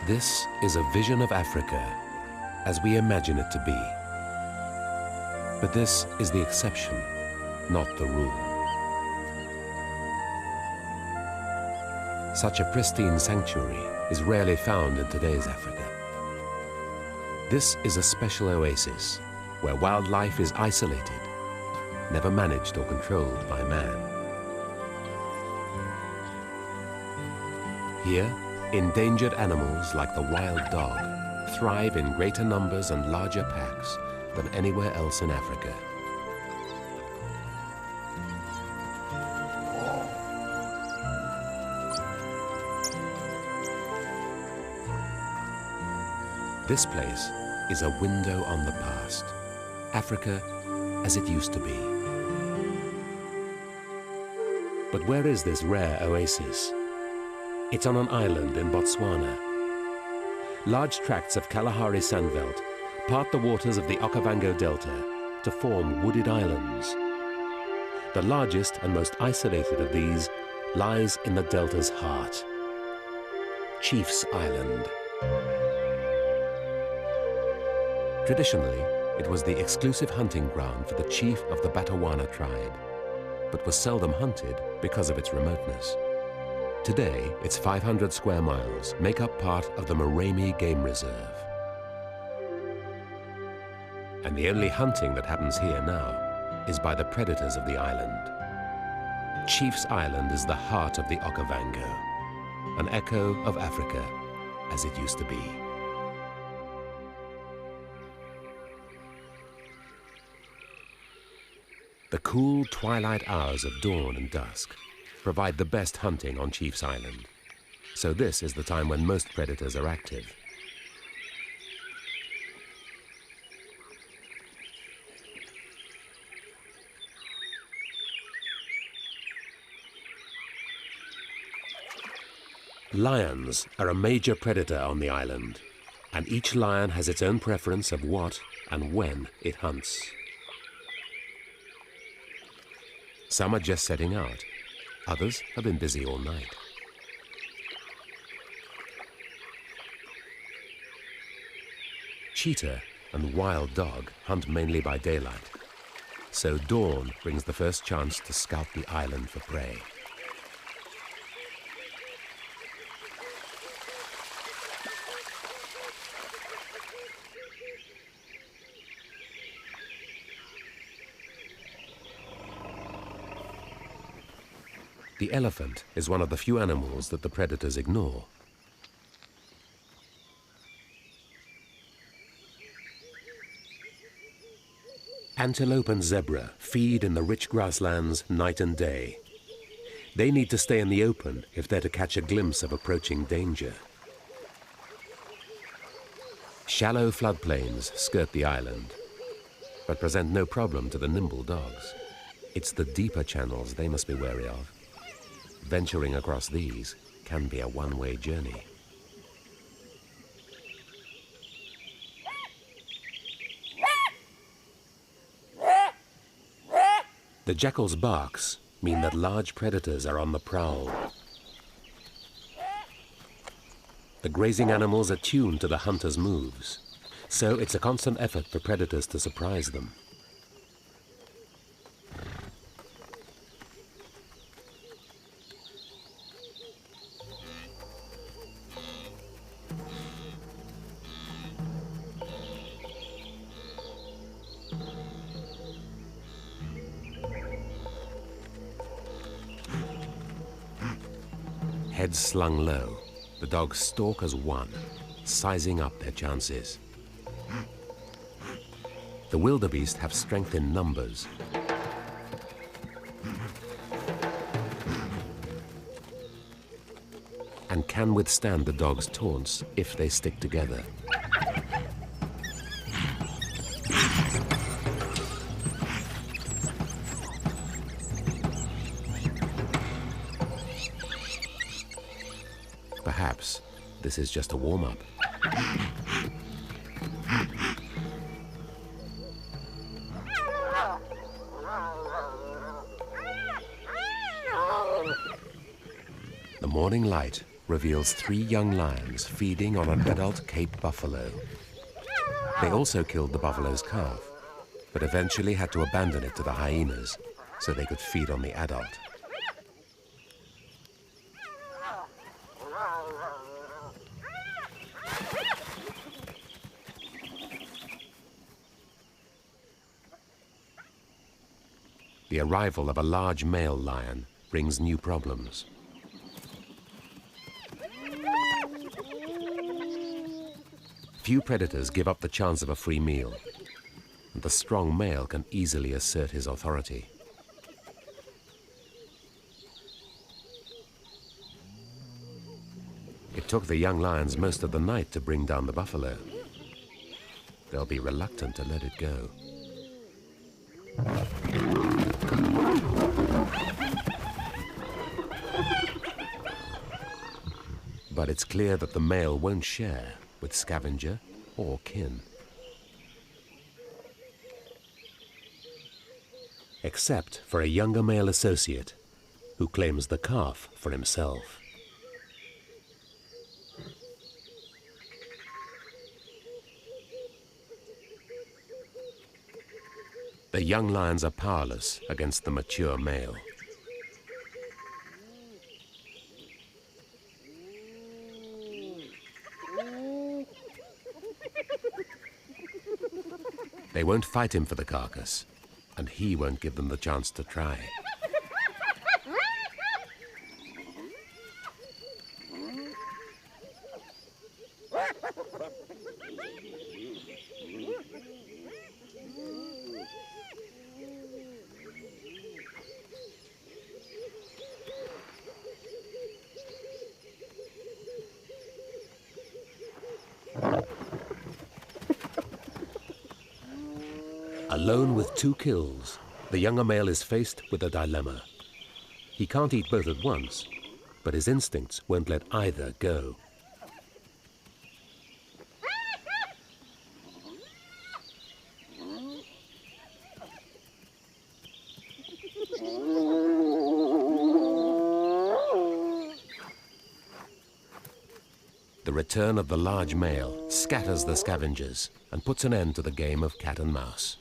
This is a vision of Africa as we imagine it to be. But this is the exception, not the rule. Such a pristine sanctuary is rarely found in today's Africa. This is a special oasis where wildlife is isolated, never managed or controlled by man. Here, endangered animals like the wild dog thrive in greater numbers and larger packs than anywhere else in Africa. This place is a window on the past, Africa as it used to be. But where is this rare oasis? It's on an island in Botswana. Large tracts of Kalahari sandveld part the waters of the Okavango Delta to form wooded islands. The largest and most isolated of these lies in the delta's heart, Chief's Island. Traditionally, it was the exclusive hunting ground for the chief of the Batawana tribe, but was seldom hunted because of its remoteness. Today, its 500 square miles make up part of the Moremi Game Reserve. And the only hunting that happens here now is by the predators of the island. Chief's Island is the heart of the Okavango, an echo of Africa as it used to be. The cool twilight hours of dawn and dusk provide the best hunting on Chief's Island, so this is the time when most predators are active. Lions are a major predator on the island, and each lion has its own preference of what and when it hunts. Some are just setting out. Others have been busy all night. Cheetah and wild dog hunt mainly by daylight, so dawn brings the first chance to scout the island for prey. The elephant is one of the few animals that the predators ignore. Antelope and zebra feed in the rich grasslands night and day. They need to stay in the open if they're to catch a glimpse of approaching danger. Shallow floodplains skirt the island, but present no problem to the nimble dogs. It's the deeper channels they must be wary of. Venturing across these can be a one-way journey. The jackal's barks mean that large predators are on the prowl. The grazing animals are tuned to the hunter's moves, so it's a constant effort for predators to surprise them. Heads slung low, the dogs stalk as one, sizing up their chances. The wildebeest have strength in numbers. And can withstand the dogs' taunts if they stick together. Perhaps this is just a warm-up. The morning light reveals 3 young lions feeding on an adult Cape buffalo. They also killed the buffalo's calf, but eventually had to abandon it to the hyenas so they could feed on the adult. The arrival of a large male lion brings new problems. Few predators give up the chance of a free meal, and the strong male can easily assert his authority. It took the young lions most of the night to bring down the buffalo. They'll be reluctant to let it go. But it's clear that the male won't share with scavenger or kin. Except for a younger male associate who claims the calf for himself. The young lions are powerless against the mature male. They won't fight him for the carcass, and he won't give them the chance to try. Alone with 2 kills, the younger male is faced with a dilemma. He can't eat both at once, but his instincts won't let either go. The return of the large male scatters the scavengers and puts an end to the game of cat and mouse.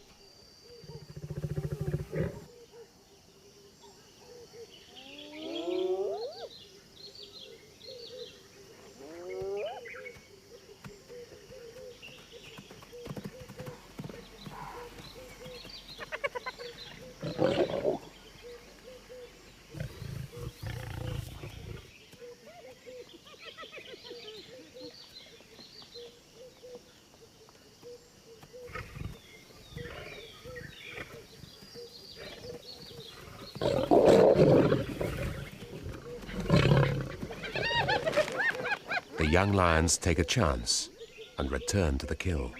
The young lions take a chance and return to the kill.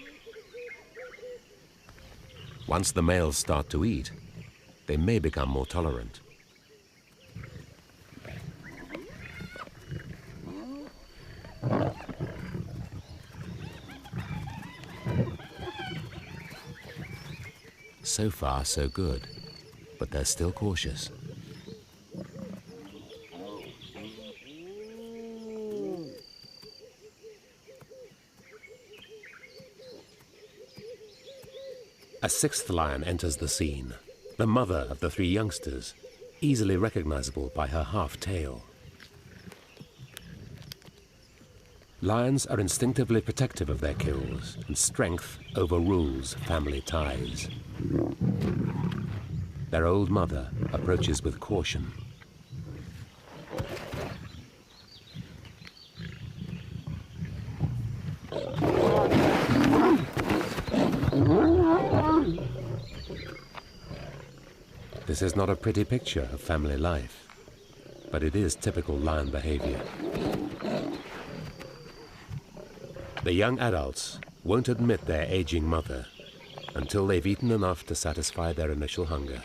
Once the males start to eat, they may become more tolerant. So far, so good, but they're still cautious. A 6th lion enters the scene, the mother of the 3 youngsters, easily recognizable by her half-tail. Lions are instinctively protective of their kills, and strength overrules family ties. Their old mother approaches with caution. This is not a pretty picture of family life, but it is typical lion behavior. The young adults won't admit their aging mother until they've eaten enough to satisfy their initial hunger.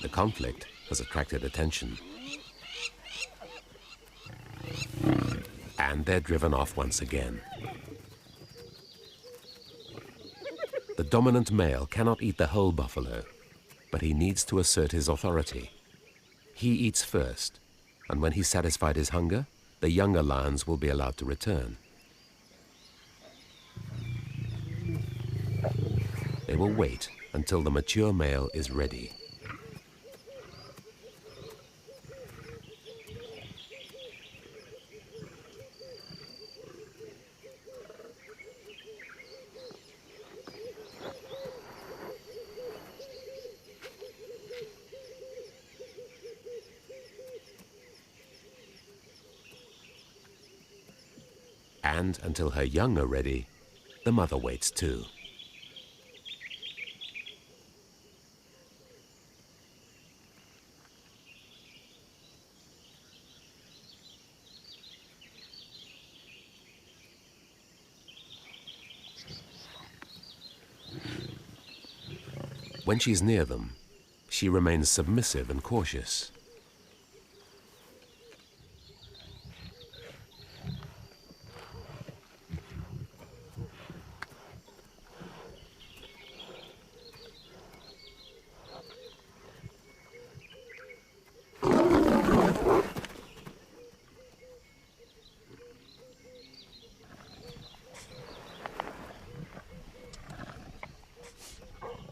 The conflict has attracted attention. And they're driven off once again. The dominant male cannot eat the whole buffalo, but he needs to assert his authority. He eats first, and when he's satisfied his hunger, the younger lions will be allowed to return. They will wait until the mature male is ready. And until her young are ready, the mother waits too. When she's near them, she remains submissive and cautious.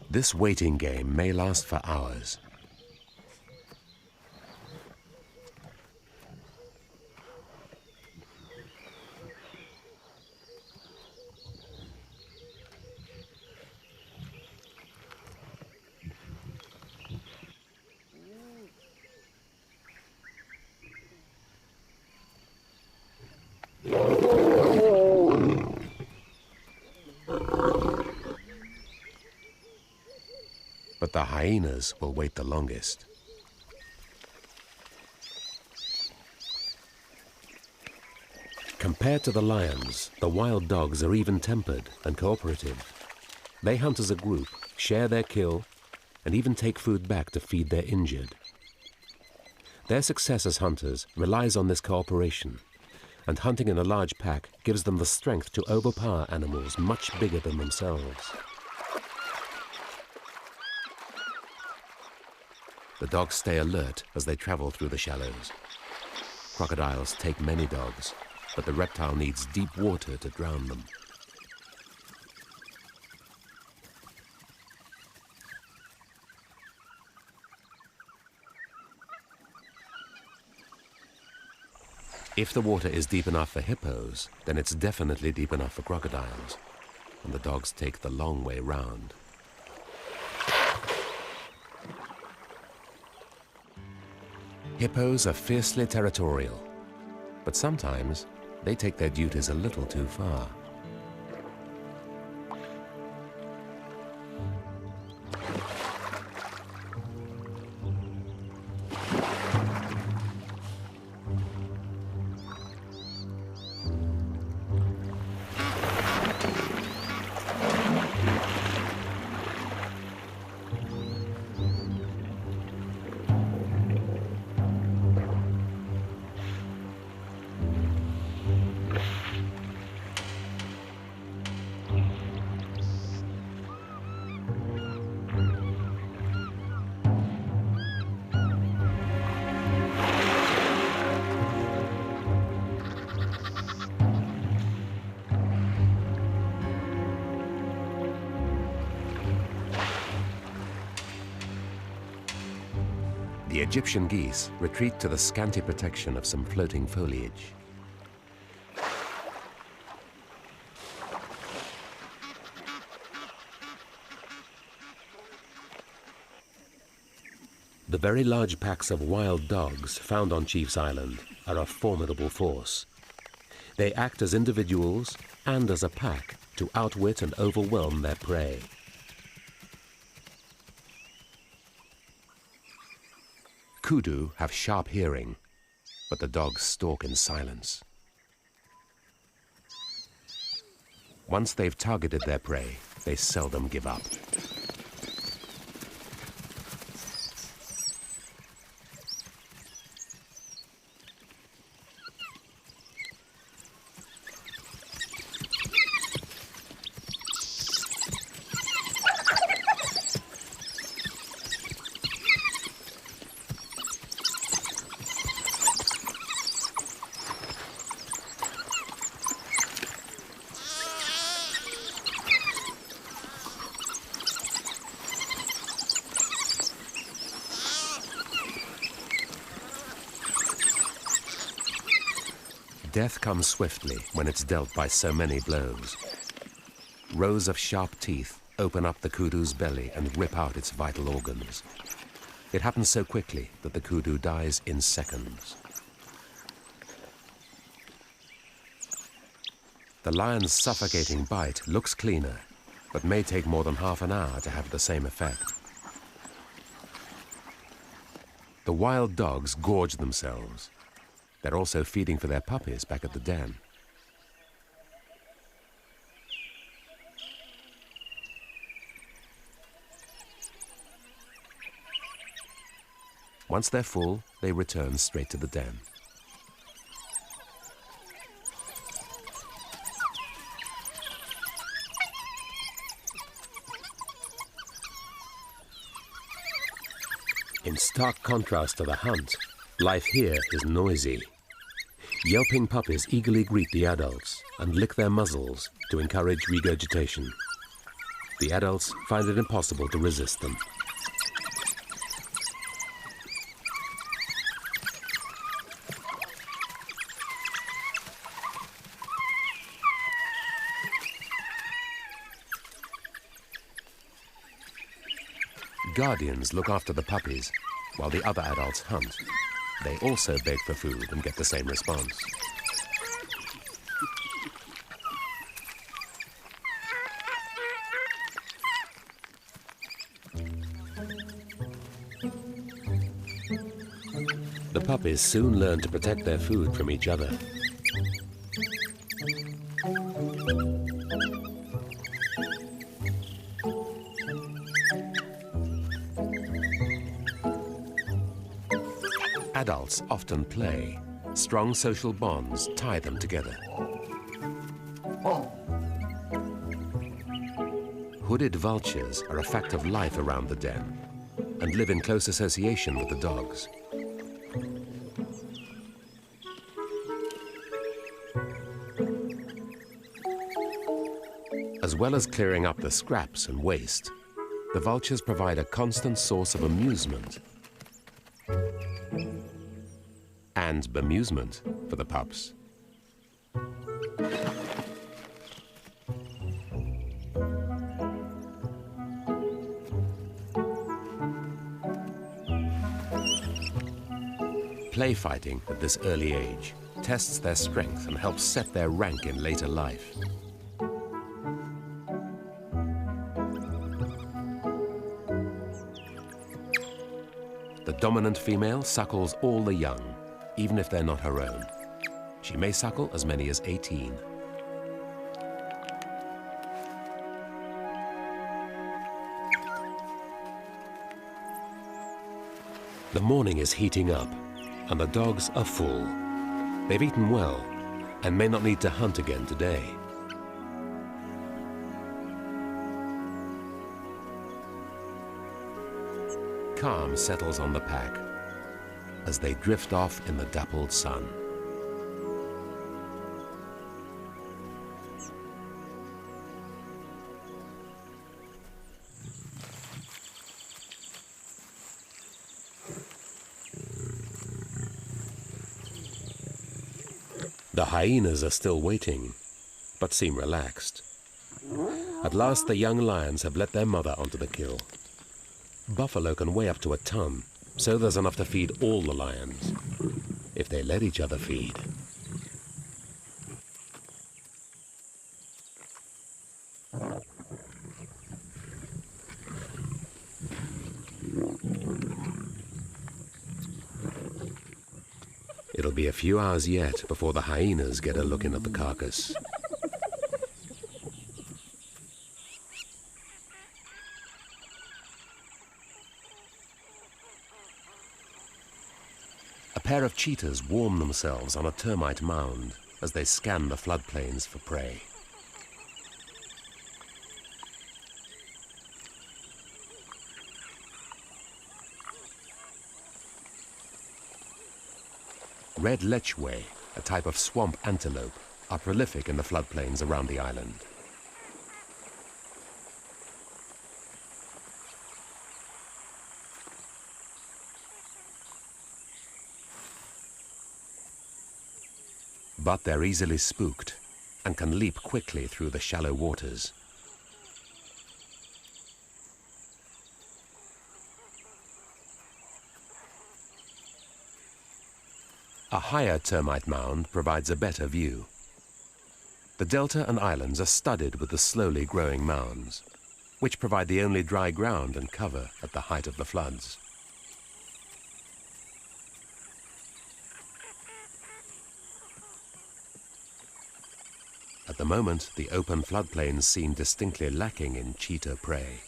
This waiting game may last for hours. But the hyenas will wait the longest. Compared to the lions, the wild dogs are even-tempered and cooperative. They hunt as a group, share their kill, and even take food back to feed their injured. Their success as hunters relies on this cooperation, and hunting in a large pack gives them the strength to overpower animals much bigger than themselves. The dogs stay alert as they travel through the shallows. Crocodiles take many dogs, but the reptile needs deep water to drown them. If the water is deep enough for hippos, then it's definitely deep enough for crocodiles, and the dogs take the long way round. Hippos are fiercely territorial, but sometimes they take their duties a little too far. The Egyptian geese retreat to the scanty protection of some floating foliage. The very large packs of wild dogs found on Chief's Island are a formidable force. They act as individuals and as a pack to outwit and overwhelm their prey. Kudu have sharp hearing, but the dogs stalk in silence. Once they've targeted their prey, they seldom give up. Death comes swiftly when it's dealt by so many blows. Rows of sharp teeth open up the kudu's belly and rip out its vital organs. It happens so quickly that the kudu dies in seconds. The lion's suffocating bite looks cleaner, but may take more than half an hour to have the same effect. The wild dogs gorge themselves. They're also feeding for their puppies back at the den. Once they're full, they return straight to the den. In stark contrast to the hunt, life here is noisy. Yelping puppies eagerly greet the adults and lick their muzzles to encourage regurgitation. The adults find it impossible to resist them. Guardians look after the puppies while the other adults hunt. They also beg for food and get the same response. The puppies soon learn to protect their food from each other. Adults often play. Strong social bonds tie them together. Hooded vultures are a fact of life around the den and live in close association with the dogs. As well as clearing up the scraps and waste, the vultures provide a constant source of amusement and bemusement for the pups. Play fighting at this early age tests their strength and helps set their rank in later life. The dominant female suckles all the young, even if they're not her own. She may suckle as many as 18. The morning is heating up, and the dogs are full. They've eaten well, and may not need to hunt again today. Calm settles on the pack as they drift off in the dappled sun. The hyenas are still waiting, but seem relaxed. At last the young lions have let their mother onto the kill. Buffalo can weigh up to a ton, so there's enough to feed all the lions, if they let each other feed. It'll be a few hours yet before the hyenas get a look in at the carcass. A pair of cheetahs warm themselves on a termite mound as they scan the floodplains for prey. Red lechwe, a type of swamp antelope, are prolific in the floodplains around the island. but they're easily spooked and can leap quickly through the shallow waters. A higher termite mound provides a better view. The delta and islands are studded with the slowly growing mounds, which provide the only dry ground and cover at the height of the floods. At the moment, the open floodplains seem distinctly lacking in cheetah prey.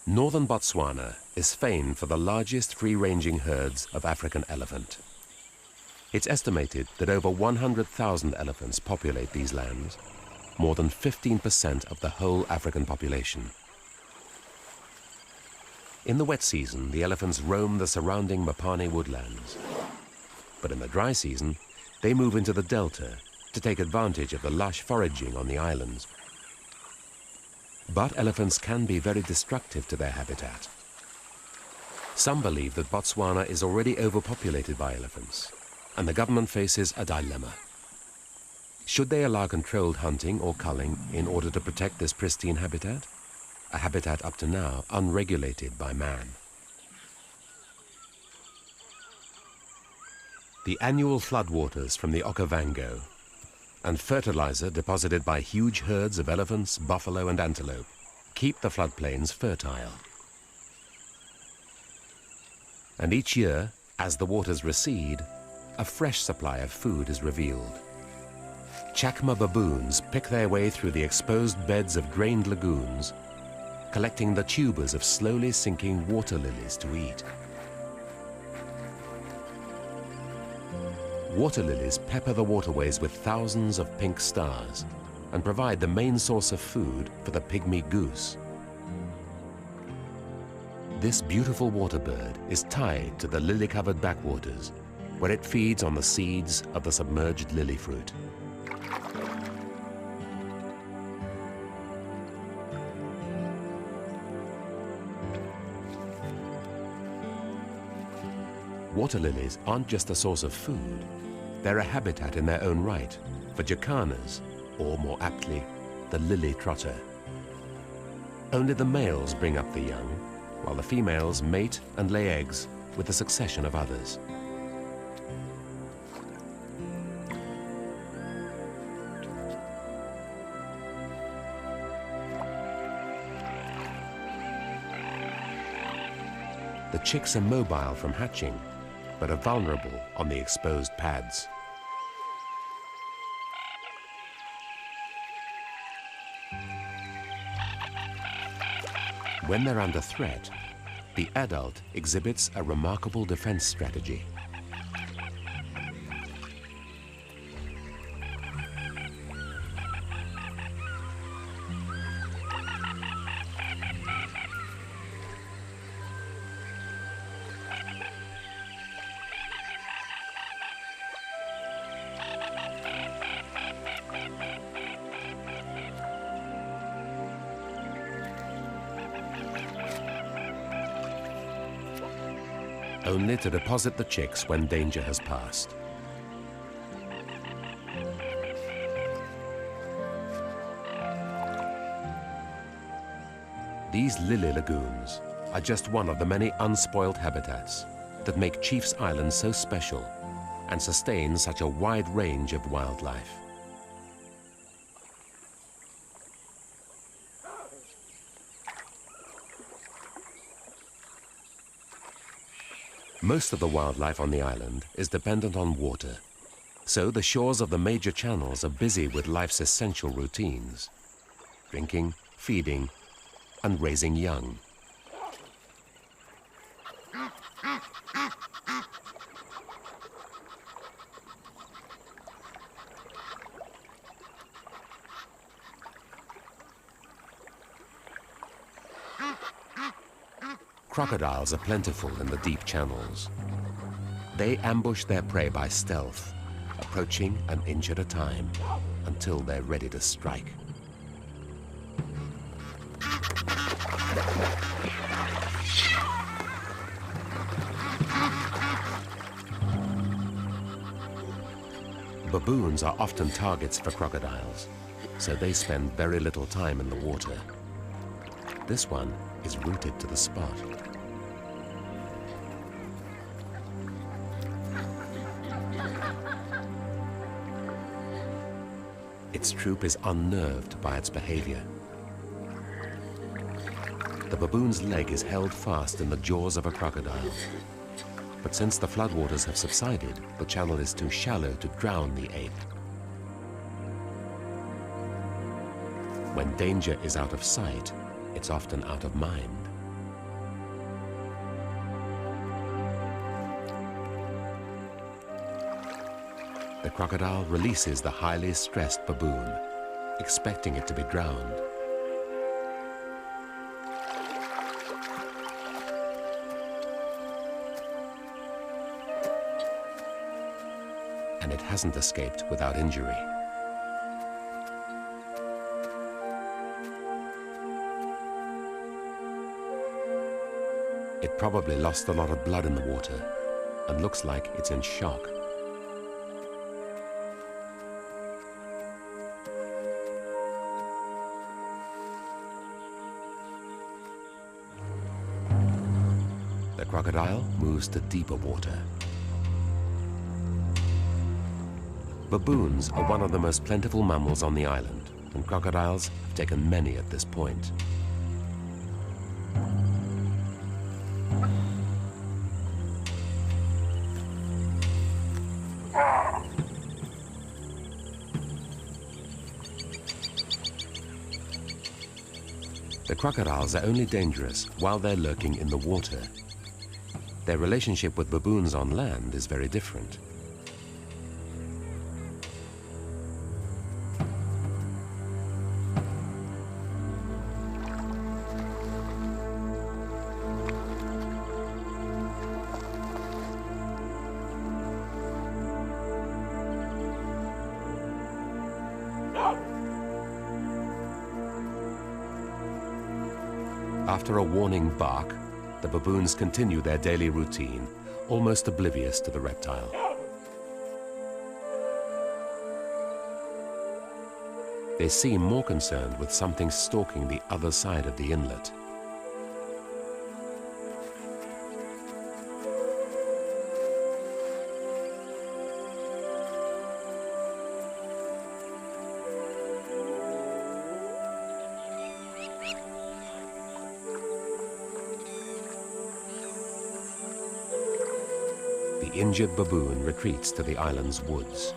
Northern Botswana is famed for the largest free-ranging herds of African elephant. It's estimated that over 100,000 elephants populate these lands, more than 15% of the whole African population. In the wet season, the elephants roam the surrounding Mopane woodlands. But in the dry season, they move into the delta to take advantage of the lush foraging on the islands. But elephants can be very destructive to their habitat. Some believe that Botswana is already overpopulated by elephants, and the government faces a dilemma. Should they allow controlled hunting or culling in order to protect this pristine habitat? A habitat up to now unregulated by man. The annual floodwaters from the Okavango and fertilizer deposited by huge herds of elephants, buffalo and antelope keep the floodplains fertile. And each year, as the waters recede, a fresh supply of food is revealed. Chacma baboons pick their way through the exposed beds of drained lagoons, collecting the tubers of slowly sinking water lilies to eat. Water lilies pepper the waterways with thousands of pink stars and provide the main source of food for the pygmy goose. This beautiful water bird is tied to the lily-covered backwaters, where it feeds on the seeds of the submerged lily fruit. Water lilies aren't just a source of food, they're a habitat in their own right for jacanas, or more aptly, the lily trotter. Only the males bring up the young, while the females mate and lay eggs with a succession of others. The chicks are mobile from hatching, but are vulnerable on the exposed pads. When they're under threat, the adult exhibits a remarkable defense strategy. Only to deposit the chicks when danger has passed. These lily lagoons are just one of the many unspoiled habitats that make Chief's Island so special and sustain such a wide range of wildlife. Most of the wildlife on the island is dependent on water, so the shores of the major channels are busy with life's essential routines: drinking, feeding, and raising young. Crocodiles are plentiful in the deep channels. They ambush their prey by stealth, approaching an inch at a time until they're ready to strike. Baboons are often targets for crocodiles, so they spend very little time in the water. This one is rooted to the spot. Its troop is unnerved by its behavior. The baboon's leg is held fast in the jaws of a crocodile. But since the floodwaters have subsided, the channel is too shallow to drown the ape. When danger is out of sight, it's often out of mind. The crocodile releases the highly stressed baboon, expecting it to be drowned. And it hasn't escaped without injury. It probably lost a lot of blood in the water and looks like it's in shock. The crocodile moves to deeper water. Baboons are one of the most plentiful mammals on the island, and crocodiles have taken many at this point. The crocodiles are only dangerous while they're lurking in the water. Their relationship with baboons on land is very different. After a warning bark, the baboons continue their daily routine, almost oblivious to the reptile. They seem more concerned with something stalking the other side of the inlet. The injured baboon retreats to the island's woods.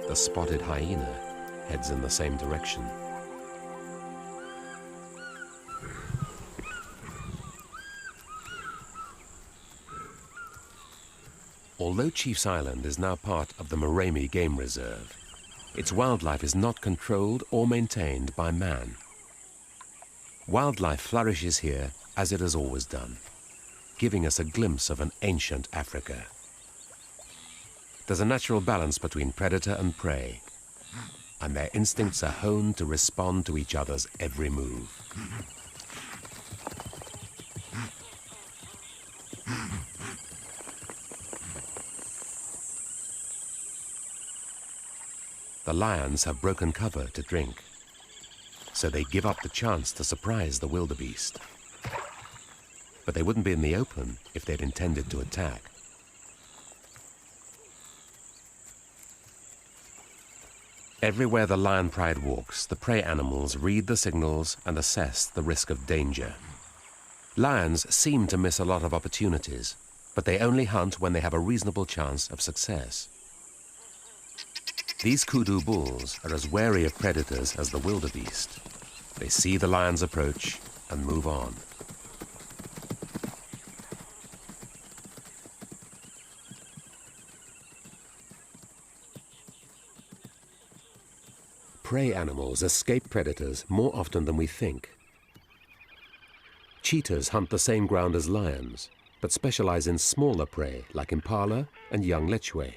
The spotted hyena heads in the same direction. Although Chief's Island is now part of the Moremi Game Reserve, its wildlife is not controlled or maintained by man. Wildlife flourishes here as it has always done, giving us a glimpse of an ancient Africa. There's a natural balance between predator and prey, and their instincts are honed to respond to each other's every move. The lions have broken cover to drink, so they give up the chance to surprise the wildebeest. But they wouldn't be in the open if they'd intended to attack. Everywhere the lion pride walks, the prey animals read the signals and assess the risk of danger. Lions seem to miss a lot of opportunities, but they only hunt when they have a reasonable chance of success. These kudu bulls are as wary of predators as the wildebeest. They see the lions approach and move on. Prey animals escape predators more often than we think. Cheetahs hunt the same ground as lions, but specialize in smaller prey like impala and young lechwe.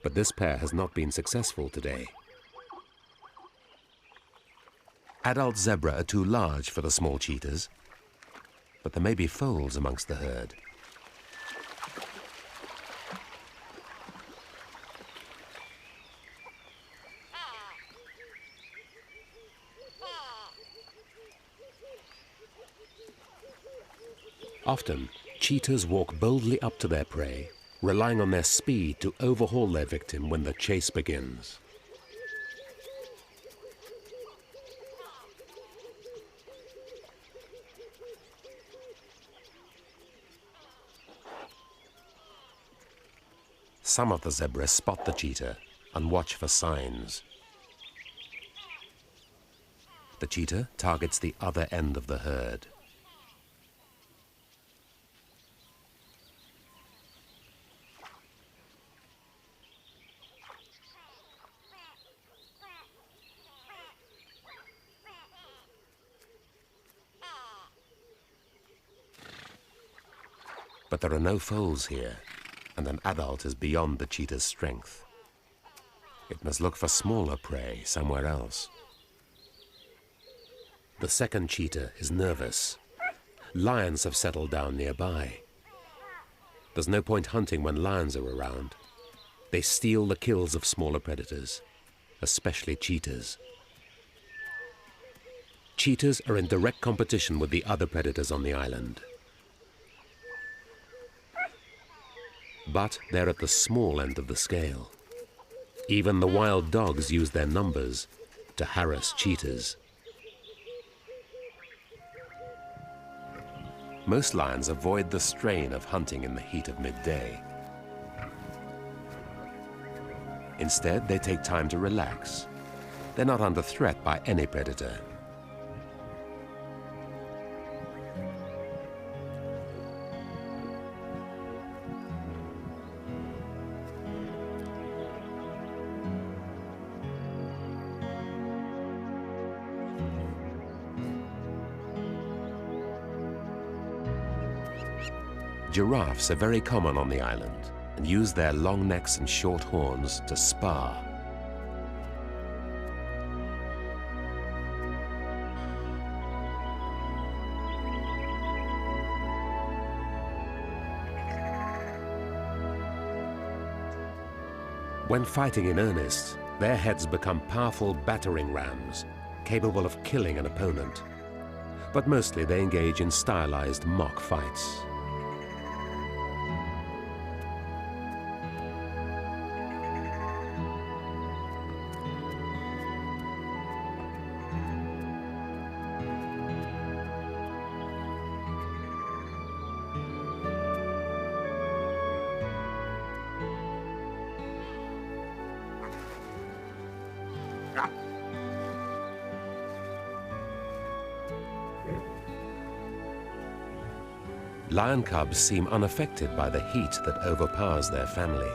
But this pair has not been successful today. Adult zebra are too large for the small cheetahs, but there may be foals amongst the herd. Often, cheetahs walk boldly up to their prey, relying on their speed to overhaul their victim when the chase begins. Some of the zebras spot the cheetah and watch for signs. The cheetah targets the other end of the herd. But there are no foals here, and an adult is beyond the cheetah's strength. It must look for smaller prey somewhere else. The second cheetah is nervous. Lions have settled down nearby. There's no point hunting when lions are around. They steal the kills of smaller predators, especially cheetahs. Cheetahs are in direct competition with the other predators on the island. But they're at the small end of the scale. Even the wild dogs use their numbers to harass cheetahs. Most lions avoid the strain of hunting in the heat of midday. Instead, they take time to relax. They're not under threat by any predator. Giraffes are very common on the island and use their long necks and short horns to spar. When fighting in earnest, their heads become powerful battering rams, capable of killing an opponent. But mostly they engage in stylized mock fights. Lion cubs seem unaffected by the heat that overpowers their family.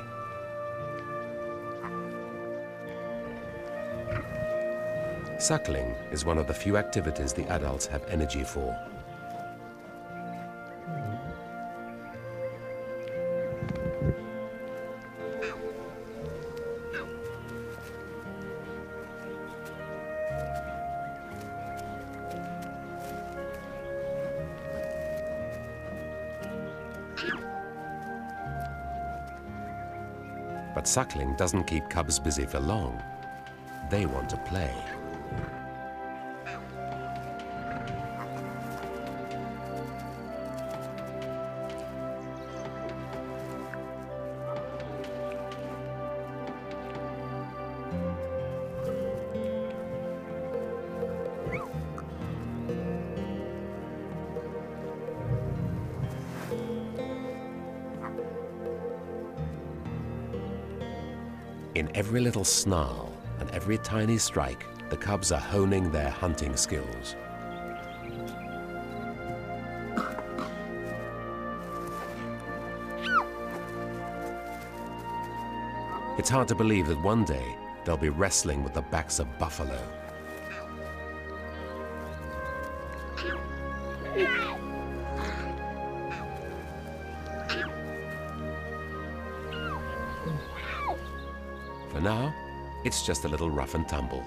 Suckling is one of the few activities the adults have energy for. But suckling doesn't keep cubs busy for long. They want to play. In every little snarl and every tiny strike, the cubs are honing their hunting skills. It's hard to believe that one day they'll be wrestling with the backs of buffalo. For now, it's just a little rough and tumble.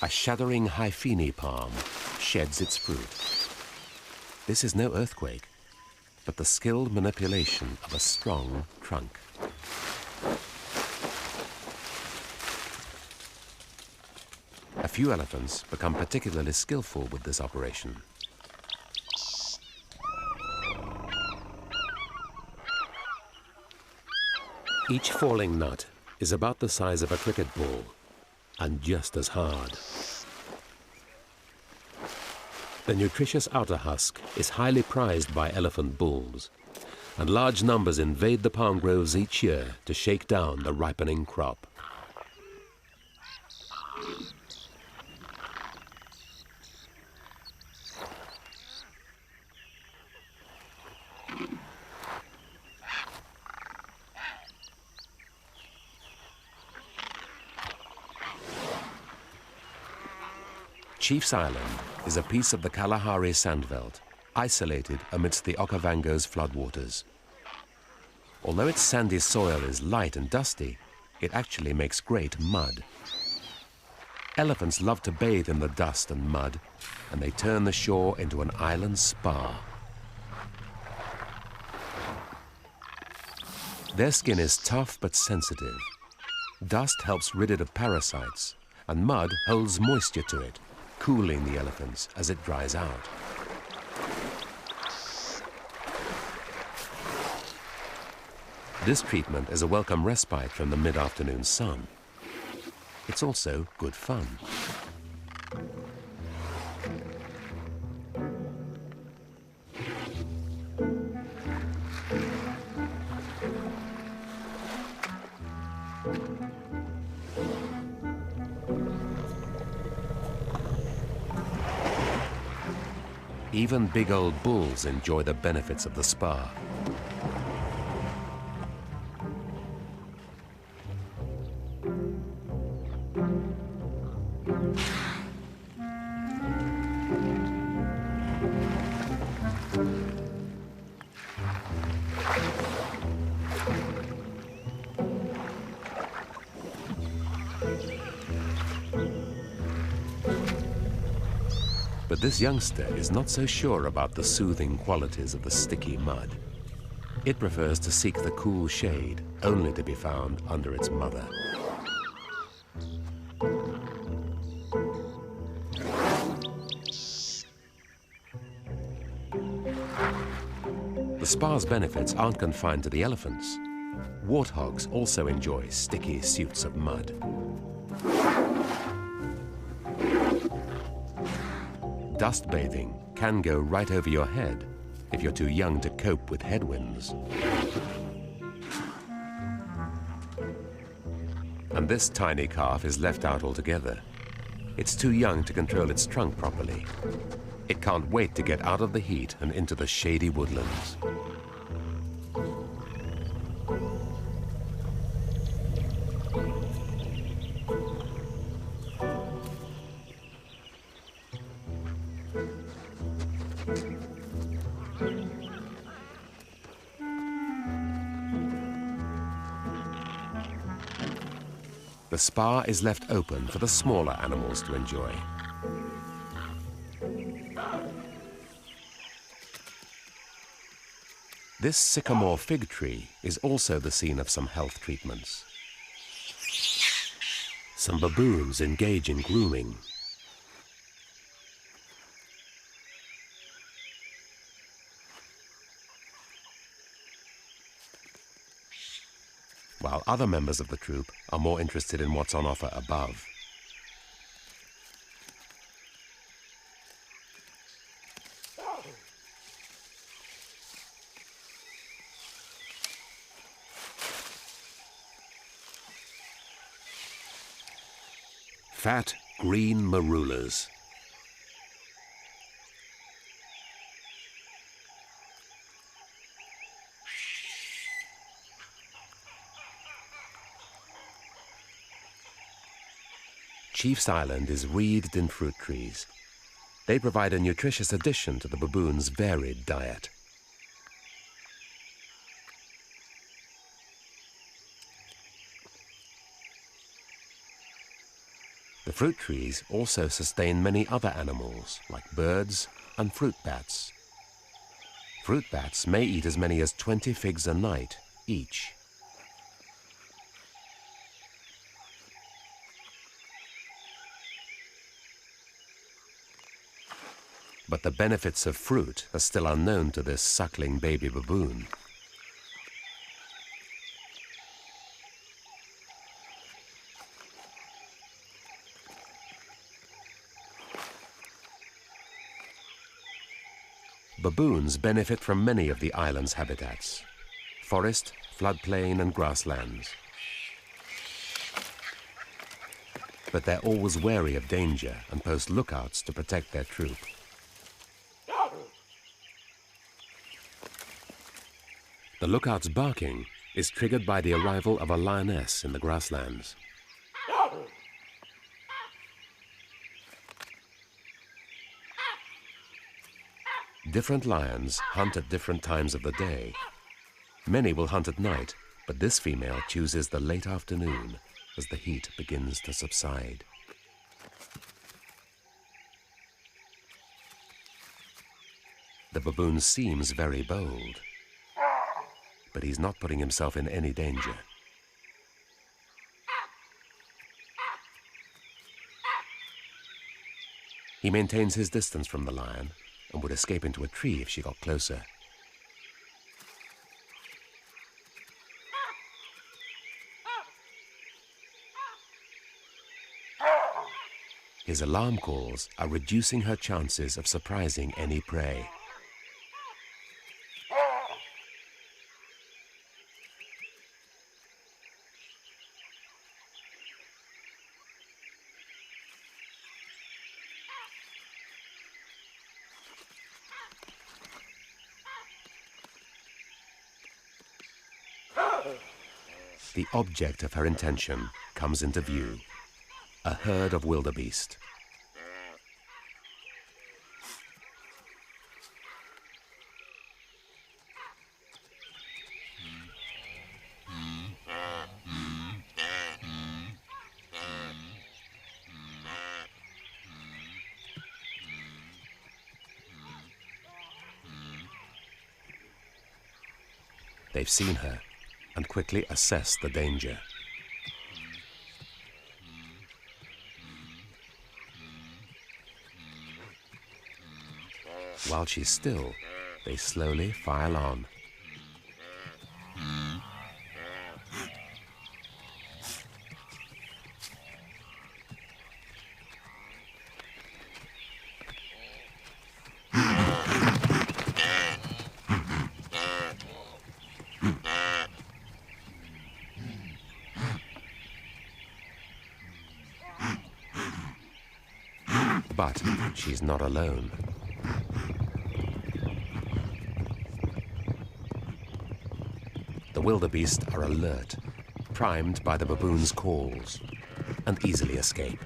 A shuddering Hyphene palm sheds its fruit. This is no earthquake, but the skilled manipulation of a strong trunk. A few elephants become particularly skillful with this operation. Each falling nut is about the size of a cricket ball and just as hard. The nutritious outer husk is highly prized by elephant bulls, and large numbers invade the palm groves each year to shake down the ripening crop. Chief's Island is a piece of the Kalahari sandveld, isolated amidst the Okavango's floodwaters. Although its sandy soil is light and dusty, it actually makes great mud. Elephants love to bathe in the dust and mud, and they turn the shore into an island spa. Their skin is tough but sensitive. Dust helps rid it of parasites, and mud holds moisture to it, cooling the elephants as it dries out. This treatment is a welcome respite from the mid-afternoon sun. It's also good fun. Even big old bulls enjoy the benefits of the spa. But this youngster is not so sure about the soothing qualities of the sticky mud. It prefers to seek the cool shade, only to be found under its mother. The spa's benefits aren't confined to the elephants. Warthogs also enjoy sticky suits of mud. Dust bathing can go right over your head if you're too young to cope with headwinds. And this tiny calf is left out altogether. It's too young to control its trunk properly. It can't wait to get out of the heat and into the shady woodlands. The spa is left open for the smaller animals to enjoy. This sycamore fig tree is also the scene of some health treatments. Some baboons engage in grooming. While other members of the troop are more interested in what's on offer above. Fat green marulas. Chief's Island is wreathed in fruit trees. They provide a nutritious addition to the baboon's varied diet. The fruit trees also sustain many other animals, like birds and fruit bats. Fruit bats may eat as many as 20 figs a night each. But the benefits of fruit are still unknown to this suckling baby baboon. Baboons benefit from many of the island's habitats: forest, floodplain, and grasslands. But they're always wary of danger and post lookouts to protect their troop. The lookout's barking is triggered by the arrival of a lioness in the grasslands. Different lions hunt at different times of the day. Many will hunt at night, but this female chooses the late afternoon as the heat begins to subside. The baboon seems very bold, but he's not putting himself in any danger. He maintains his distance from the lion and would escape into a tree if she got closer. His alarm calls are reducing her chances of surprising any prey. The object of her intention comes into view: a herd of wildebeest. They've seen her and quickly assess the danger. While she's still, they slowly file on. But she's not alone. The wildebeest are alert, primed by the baboon's calls, and easily escape.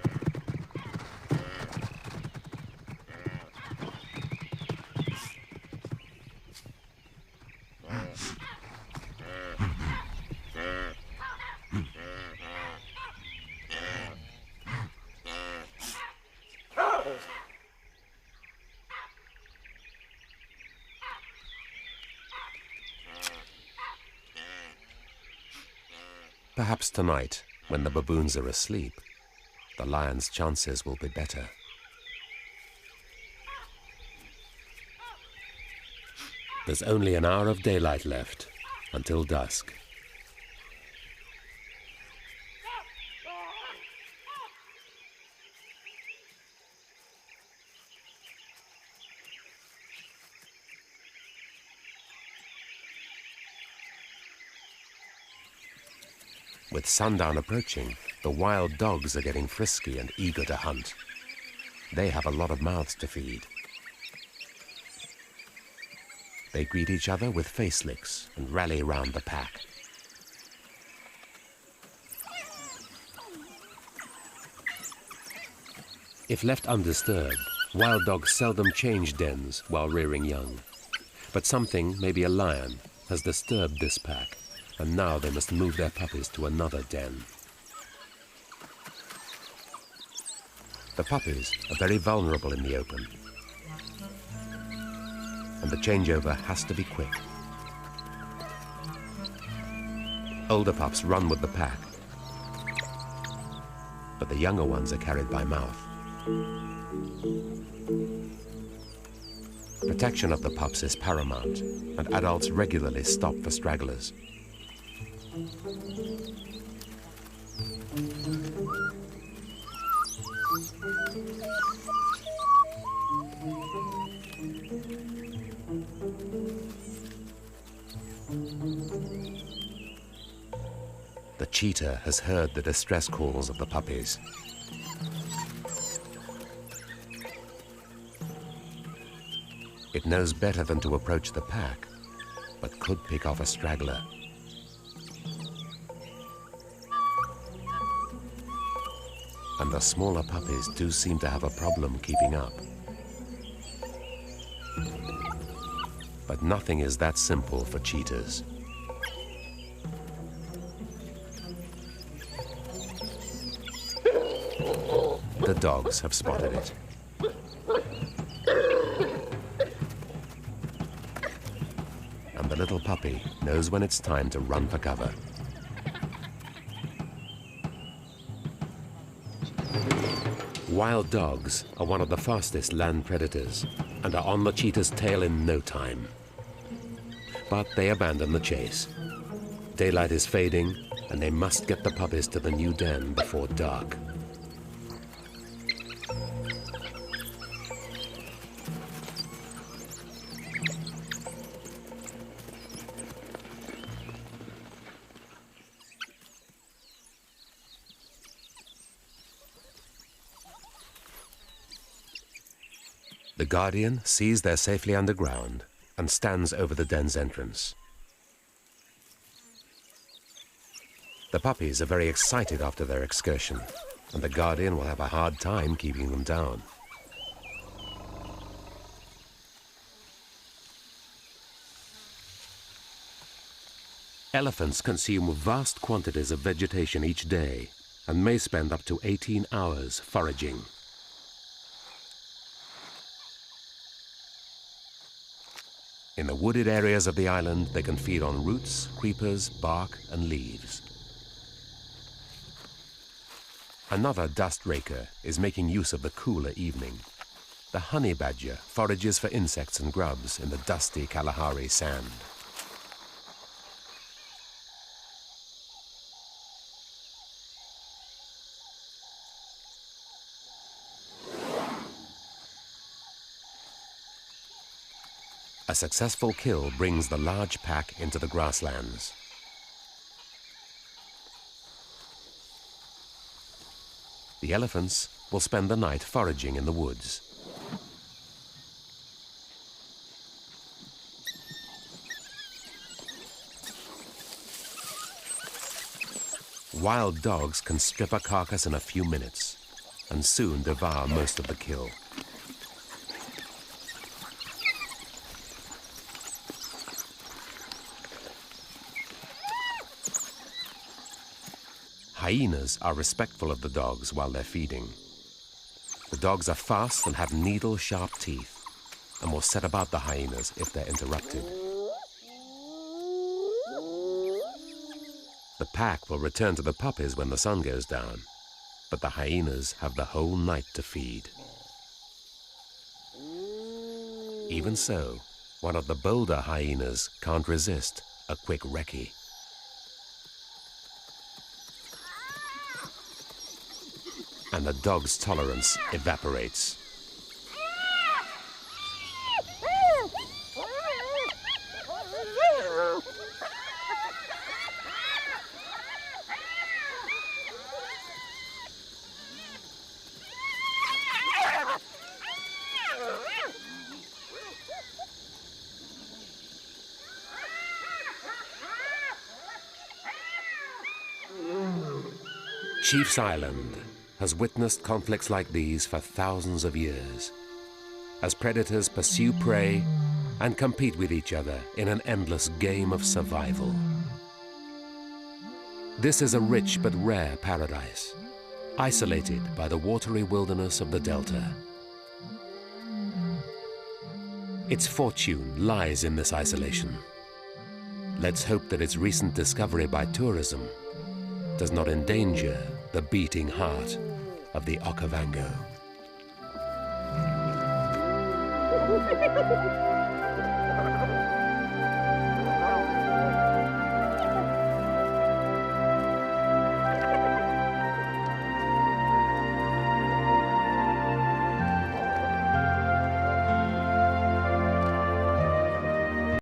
Perhaps tonight, when the baboons are asleep, the lion's chances will be better. There's only an hour of daylight left until dusk. With sundown approaching, the wild dogs are getting frisky and eager to hunt. They have a lot of mouths to feed. They greet each other with face licks and rally round the pack. If left undisturbed, wild dogs seldom change dens while rearing young. But something, maybe a lion, has disturbed this pack, and now they must move their puppies to another den. The puppies are very vulnerable in the open, and the changeover has to be quick. Older pups run with the pack, but the younger ones are carried by mouth. Protection of the pups is paramount, and adults regularly stop for stragglers. The cheetah has heard the distress calls of the puppies. It knows better than to approach the pack, but could pick off a straggler. And the smaller puppies do seem to have a problem keeping up. But nothing is that simple for cheetahs. The dogs have spotted it. And the little puppy knows when it's time to run for cover. Wild dogs are one of the fastest land predators and are on the cheetah's tail in no time. But they abandon the chase. Daylight is fading, and they must get the puppies to the new den before dark. The guardian sees they're safely underground and stands over the den's entrance. The puppies are very excited after their excursion, and the guardian will have a hard time keeping them down. Elephants consume vast quantities of vegetation each day and may spend up to 18 hours foraging. In the wooded areas of the island, they can feed on roots, creepers, bark, and leaves. Another dust raker is making use of the cooler evening. The honey badger forages for insects and grubs in the dusty Kalahari sand. A successful kill brings the large pack into the grasslands. The elephants will spend the night foraging in the woods. Wild dogs can strip a carcass in a few minutes and soon devour most of the kill. Hyenas are respectful of the dogs while they're feeding. The dogs are fast and have needle-sharp teeth and will set about the hyenas if they're interrupted. The pack will return to the puppies when the sun goes down, but the hyenas have the whole night to feed. Even so, one of the bolder hyenas can't resist a quick recce. And the dog's tolerance evaporates. Chief's Island has witnessed conflicts like these for thousands of years, as predators pursue prey and compete with each other in an endless game of survival. This is a rich but rare paradise, isolated by the watery wilderness of the delta. Its fortune lies in this isolation. Let's hope that its recent discovery by tourism does not endanger the beating heart of the Okavango.